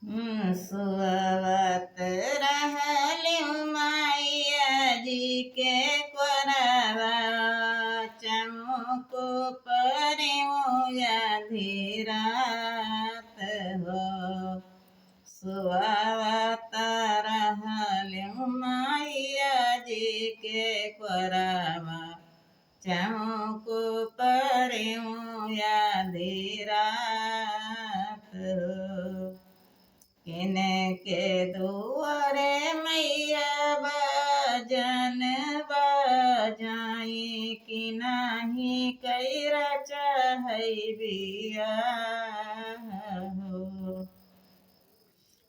सुअवत रहलिउ मैया जी के कोरवा चमुको परिउ अधी रात हो। सुअवत रहलिउ मैया जी के कोरवा चमुको परिउ अधी रात हो। किनके दुआरे मैया भजन बजाई कि नाही कैरा चाहै बियाह हो।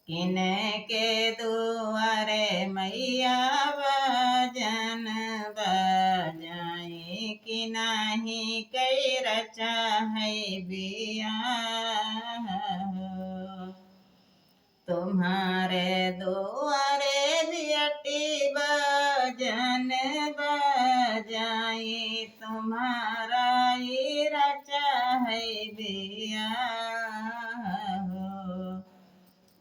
किनके दुआरे मैया भजन बजाई कि नाही कैरा चाहै बियाह हो। तुम्हारे दुआरे बियटी भजन बजाई तुम्हारा ईरा चाहै बियाह हो।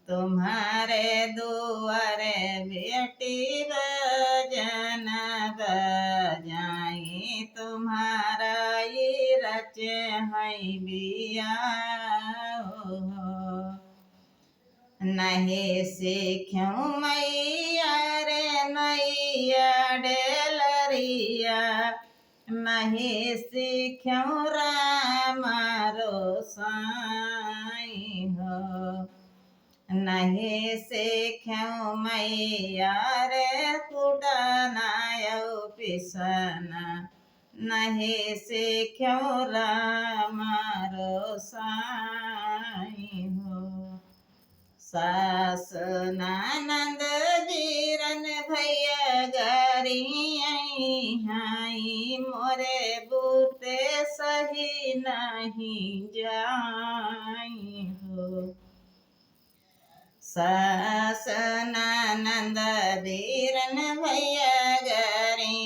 तुम्हारे दुआरे बेटी भजन बजाई तुम्हारा रच है बियाह हो। नहीं सीख्यूं मैया रे नैया डेलरिया नहीं सीख्यूं रामा रोसाई हो। नहीं सीख्यूं मैया रे कुटनायौ पिसना नहीं सीख्यूं रामा रोसाई हो। सास ननद बीरन भैया गारी हाई मोरे बूते सही नहीं जाई हो। सास ननद बीरन भैया गारी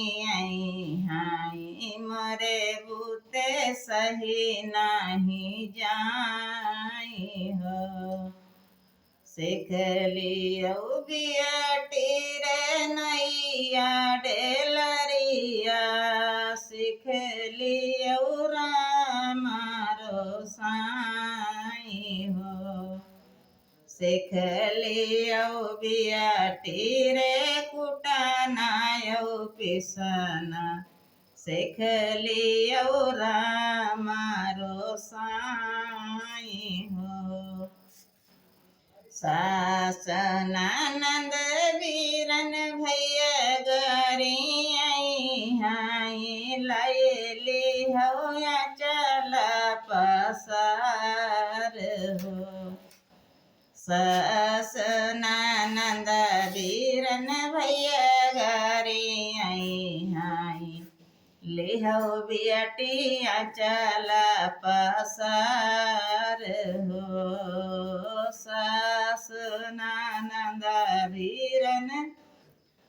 हाई मोरे बूते सही नहीं जाई हो। सीख लियो बियटी रे नैया डेलरिया सीख लियो रामा रोसाई हो। सीख लियो बियटी रे कुटनायौ पिसना सीख लियो रामा रोसाई हो। सास ननद बीरन भैया गारी हाई लैली हो या चला पसार हो। सास ननद बीरन भैया गारी हाई लिहो बियटिया चला पसार हो। सास ननद बीरन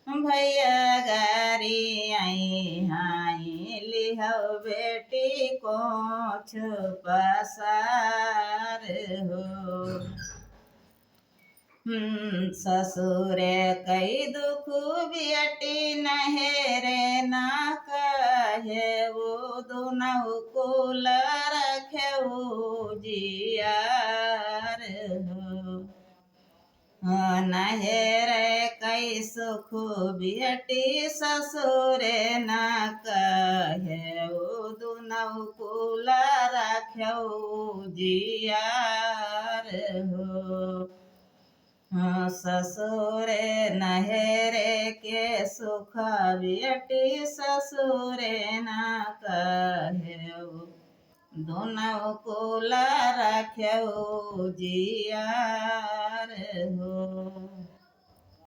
भैया गारी हाई लिहो बेटी को पसार हो। ससुरे कई दुख बियटी नहेरे ना कहे वो दोनों कुल रखे जियार हो। नहेरे कई सुख बियटी ससुरे ना कहे वो दोनों कुल रखे जियार हो। ससुरे नहेरे के सुख बियटी ससुरे ना कहे दोनों कुल रखे जियार हो।